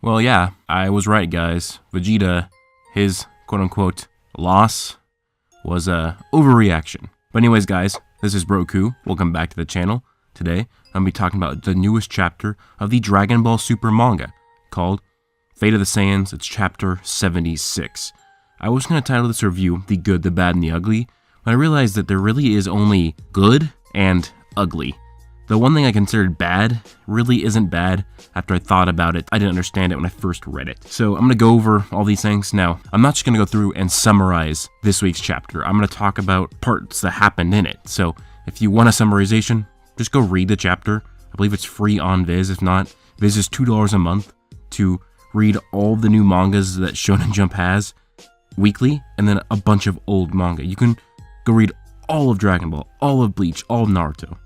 Well, yeah, I was right, guys. Vegeta, his quote-unquote loss was a overreaction. But anyways, guys, this is Broku. Welcome back to the channel. Today, I'm going to be talking about the newest chapter of the Dragon Ball Super manga called Fate of the Saiyans. It's chapter 76. I was going to title this review The Good, the Bad, and the Ugly, but I realized that there really is only good and ugly. The one thing I considered bad really isn't bad after I thought about it. I didn't understand it when I first read it. So I'm going to go over all these things. Now, I'm not just going to go through and summarize this week's chapter. I'm going to talk about parts that happened in it. So if you want a summarization, just go read the chapter. I believe it's free on Viz. If not, Viz is $2 a month to read all the new mangas that Shonen Jump has weekly, and then a bunch of old manga. You can go read all of Dragon Ball, all of Bleach, all of Naruto.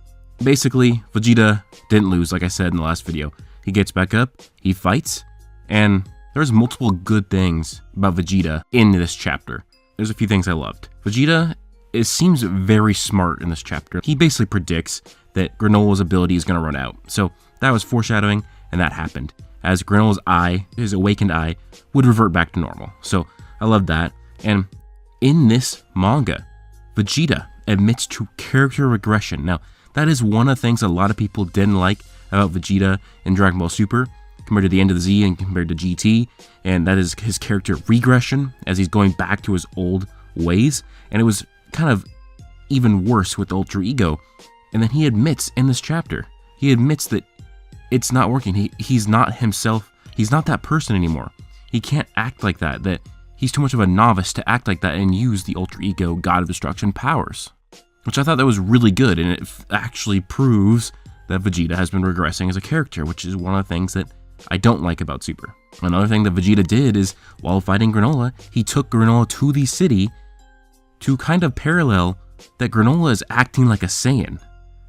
Basically, Vegeta didn't lose, like I said in the last video. He gets back up, he fights, and there's multiple good things about Vegeta in this chapter. There's a few things I loved. Vegeta seems very smart in this chapter. He basically predicts that Granola's ability is going to run out. So that was foreshadowing, and that happened, as Granola's eye, his awakened eye, would revert back to normal. So I love that. And in this manga, Vegeta admits to character regression. Now, that is one of the things a lot of people didn't like about Vegeta in Dragon Ball Super compared to the end of the Z and compared to GT, and that is his character regression as he's going back to his old ways. And it was kind of even worse with Ultra Ego. And then he admits in this chapter, he admits that it's not working. He's not himself. He's not that person anymore. He can't act like that, that he's too much of a novice to act like that and use the Ultra Ego God of Destruction powers. Which I thought that was really good, and it actually proves that Vegeta has been regressing as a character, which is one of the things that I don't like about Super. Another thing that Vegeta did is, while fighting Granola, he took Granola to the city to kind of parallel that Granola is acting like a Saiyan,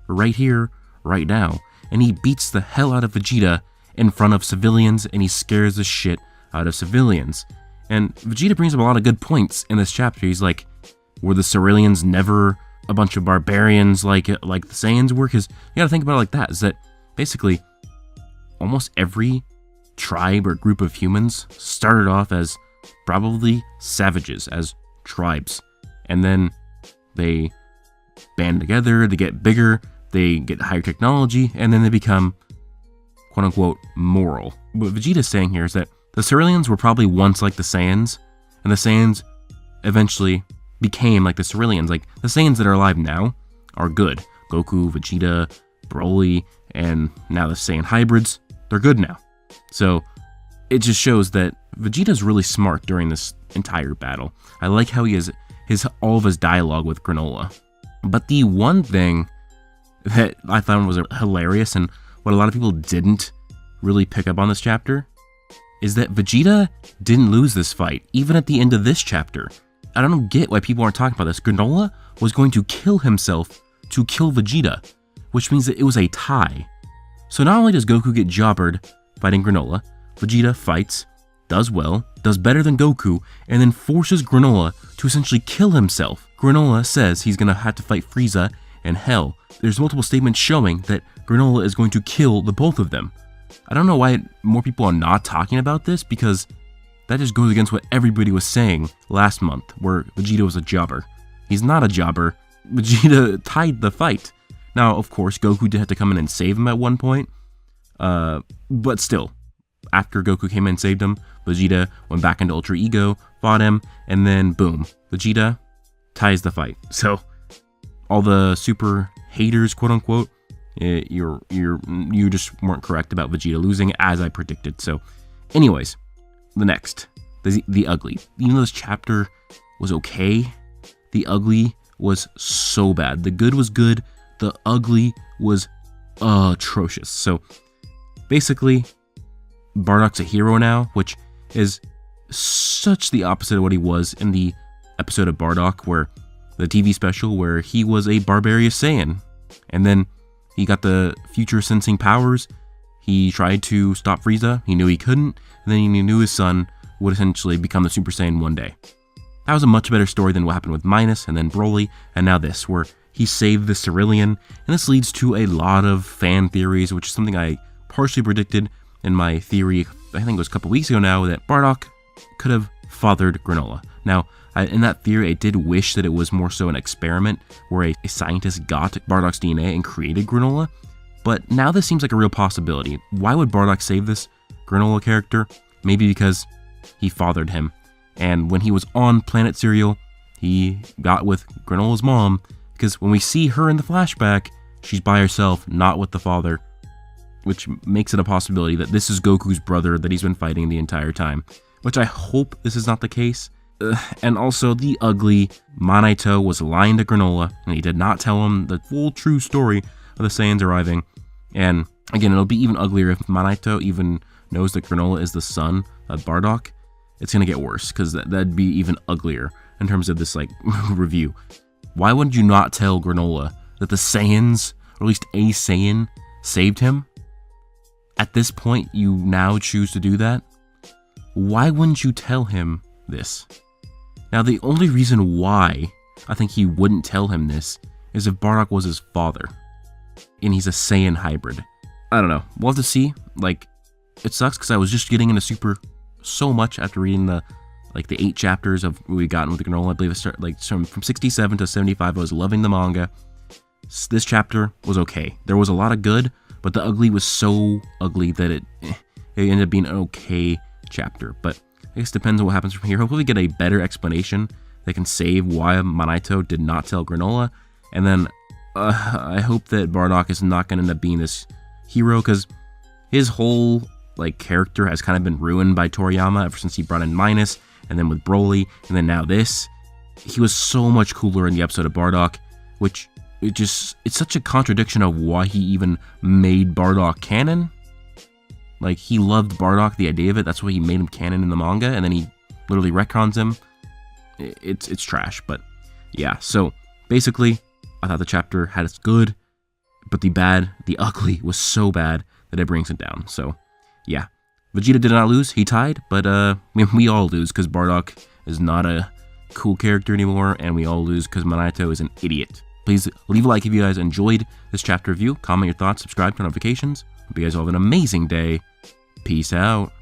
right here, right now, and he beats the hell out of Vegeta in front of civilians, and he scares the shit out of civilians. And Vegeta brings up a lot of good points in this chapter. He's like, were the Cerealians never a bunch of barbarians like the Saiyans were? Because you gotta think about it like that, is that basically almost every tribe or group of humans started off as probably savages, as tribes, and then they band together, they get bigger, they get higher technology, and then they become quote-unquote moral. What Vegeta's saying here is that the Cerealians were probably once like the Saiyans, and the Saiyans eventually became like the Cerealians. Like, the Saiyans that are alive now are good. Goku, Vegeta, Broly, and now the Saiyan hybrids, they're good now. So it just shows that Vegeta's really smart during this entire battle. I like how he has all of his dialogue with Granola. But the one thing that I found was hilarious, and what a lot of people didn't really pick up on this chapter, is that Vegeta didn't lose this fight, even at the end of this chapter. I don't get why people aren't talking about this. Granola was going to kill himself to kill Vegeta, which means that it was a tie. So not only does Goku get jobbered fighting Granola, Vegeta fights, does well, does better than Goku, and then forces Granola to essentially kill himself. Granola says he's going to have to fight Frieza and Hell. There's multiple statements showing that Granola is going to kill the both of them. I don't know why more people are not talking about this, because that just goes against what everybody was saying last month, where Vegeta was a jobber. He's not a jobber. Vegeta tied the fight. Now, of course, Goku did have to come in and save him at one point, but still, after Goku came in and saved him, Vegeta went back into Ultra Ego, fought him, and then boom, Vegeta ties the fight. So, all the Super haters, quote unquote, you just weren't correct about Vegeta losing, as I predicted. So, anyways, the ugly. Even though this chapter was okay, the ugly was so bad. The good was good, the ugly was atrocious. So basically, Bardock's a hero now, which is such the opposite of what he was in the episode of Bardock, where the TV special, where he was a Barbarian Saiyan, and then he got the future sensing powers. He tried to stop Frieza, he knew he couldn't, and then he knew his son would essentially become the Super Saiyan one day. That was a much better story than what happened with Minus and then Broly, and now this, where he saved the Cerealian, and this leads to a lot of fan theories, which is something I partially predicted in my theory I think it was a couple weeks ago now, that Bardock could have fathered Granola. Now, in that theory, I did wish that it was more so an experiment where a scientist got Bardock's DNA and created Granola, but now this seems like a real possibility. Why would Bardock save this Granola character? Maybe because he fathered him, and when he was on Planet Cereal, he got with Granola's mom, because when we see her in the flashback, she's by herself, not with the father, which makes it a possibility that this is Goku's brother that he's been fighting the entire time, which I hope this is not the case. And also, the ugly Manito was lying to Granola, and he did not tell him the full true story of the Saiyans arriving. And again, it'll be even uglier if Manito even knows that Granola is the son of Bardock. It's gonna get worse, because that'd be even uglier in terms of this, like, review. Why would you not tell Granola that the Saiyans, or at least a Saiyan, saved him? At this point, you now choose to do that? Why wouldn't you tell him this? Now, the only reason why I think he wouldn't tell him this is if Bardock was his father, and he's a Saiyan hybrid. I don't know. We'll have to see. Like, it sucks because I was just getting into Super so much after reading the 8 chapters of what we gotten with the Granola. I believe it started like from 67 to 75. I was loving the manga. This chapter was okay. There was a lot of good, but the ugly was so ugly that it ended up being an okay chapter. But I guess it depends on what happens from here. Hopefully we get a better explanation that can save why Manito did not tell Granola. And then I hope that Bardock is not going to end up being this hero, because his whole character has kind of been ruined by Toriyama ever since he brought in Minus, and then with Broly, and then now this. He was so much cooler in the episode of Bardock, which it's such a contradiction of why he even made Bardock canon. Like, he loved Bardock, the idea of it. That's why he made him canon in the manga, and then he literally retcons him. It's trash, but yeah. So basically, I thought the chapter had its good, but the ugly was so bad that it brings it down. So yeah, Vegeta did not lose. He tied, but we all lose because Bardock is not a cool character anymore, and we all lose because Manito is an idiot. Please leave a like if you guys enjoyed this chapter review. Comment your thoughts, subscribe, turn on notifications. Hope you guys all have an amazing day. Peace out.